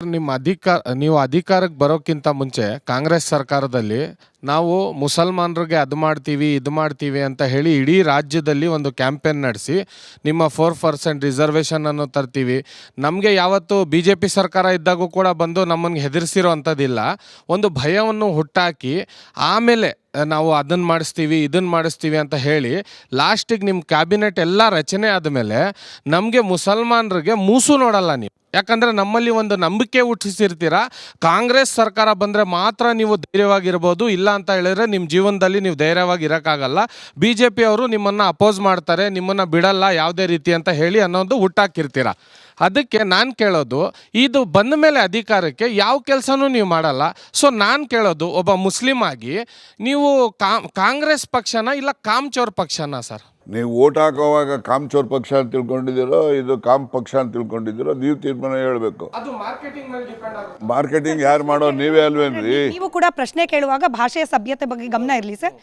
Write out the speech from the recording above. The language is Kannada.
ನೀವು ಅಧಿಕಾರಕ್ಕೆ ಬರೋಕ್ಕಿಂತ ಮುಂಚೆ ಕಾಂಗ್ರೆಸ್ ಸರ್ಕಾರದಲ್ಲಿ ನಾವು ಮುಸಲ್ಮಾನರಿಗೆ ಅದು ಮಾಡ್ತೀವಿ ಇದು ಮಾಡ್ತೀವಿ ಅಂತ ಹೇಳಿ ಇಡೀ ರಾಜ್ಯದಲ್ಲಿ ಒಂದು ಕ್ಯಾಂಪೇನ್ ನಡೆಸಿ ನಿಮ್ಮ 4% ರಿಸರ್ವೇಷನ್ ಅನ್ನು ತರ್ತೀವಿ. ನಮಗೆ ಯಾವತ್ತು BJP ಸರ್ಕಾರ ಇದ್ದಾಗೂ ಕೂಡ ಬಂದು ನಮ್ಮನ್ನು ಹೆದರಿಸಿರೋ ಅಂಥದ್ದಿಲ್ಲ. ಒಂದು ಭಯವನ್ನು ಹುಟ್ಟಾಕಿ ಆಮೇಲೆ ನಾವು ಅದನ್ನು ಮಾಡಿಸ್ತೀವಿ ಇದನ್ನು ಮಾಡಿಸ್ತೀವಿ ಅಂತ ಹೇಳಿ ಲಾಸ್ಟಿಗೆ ನಿಮ್ಮ ಕ್ಯಾಬಿನೆಟ್ ಎಲ್ಲ ರಚನೆ ಆದಮೇಲೆ ನಮಗೆ ಮುಸಲ್ಮಾನರಿಗೆ ಮೂಸು ನೋಡಲ್ಲ ನೀವು. ಯಾಕಂದರೆ ನಮ್ಮಲ್ಲಿ ಒಂದು ನಂಬಿಕೆ ಹುಟ್ಟಿಸಿರ್ತೀರ, ಕಾಂಗ್ರೆಸ್ ಸರ್ಕಾರ ಬಂದರೆ ಮಾತ್ರ ನೀವು ಧೈರ್ಯವಾಗಿರ್ಬೋದು, ಇಲ್ಲ ಅಂತ ಹೇಳಿದ್ರೆ ನಿಮ್ಮ ಜೀವನದಲ್ಲಿ ನೀವು ಧೈರ್ಯವಾಗಿ ಇರೋಕ್ಕಾಗಲ್ಲ. BJP ಅವರು ನಿಮ್ಮನ್ನು ಅಪೋಸ್ ಮಾಡ್ತಾರೆ, ನಿಮ್ಮನ್ನು ಬಿಡಲ್ಲ ಯಾವುದೇ ರೀತಿ ಅಂತ ಹೇಳಿ ಅನ್ನೋದು ಹುಟ್ಟಾಕಿರ್ತೀರ. ಅದಕ್ಕೆ ನಾನು ಕೇಳೋದು, ಇದು ಬಂದ ಮೇಲೆ ಅಧಿಕಾರಕ್ಕೆ ಯಾವ ಕೆಲಸನೂ ನೀವು ಮಾಡಲ್ಲ. ಸೊ ನಾನು ಕೇಳೋದು, ಒಬ್ಬ ಮುಸ್ಲಿಂ ಆಗಿ ನೀವು ಕಾಂಗ್ರೆಸ್ ಪಕ್ಷನ ಇಲ್ಲ ಕಾಮ್ಚೋರ್ ಪಕ್ಷನ ಸರ್? ನೀವು ಓಟ್ ಹಾಕೋವಾಗ ಕಾಮ್ಚೋರ್ ಪಕ್ಷ ಅಂತ ತಿಳ್ಕೊಂಡಿದ್ದೀರೋ ಇದು ಕಾಮ್ ಪಕ್ಷ ಅಂತ ತಿಳ್ಕೊಂಡಿದ್ದೀರೋ ನೀವು ತೀರ್ಮಾನ ಹೇಳಬೇಕು. ಮಾರ್ಕೆಟಿಂಗ್ ಯಾರು ಮಾಡೋ ನೀವೇ ಅಲ್ವೇನ್ರಿ? ನೀವು ಕೂಡ ಪ್ರಶ್ನೆ ಕೇಳುವಾಗ ಭಾಷೆಯ ಸಭ್ಯತೆ ಬಗ್ಗೆ ಗಮನ ಇರಲಿ ಸರ್.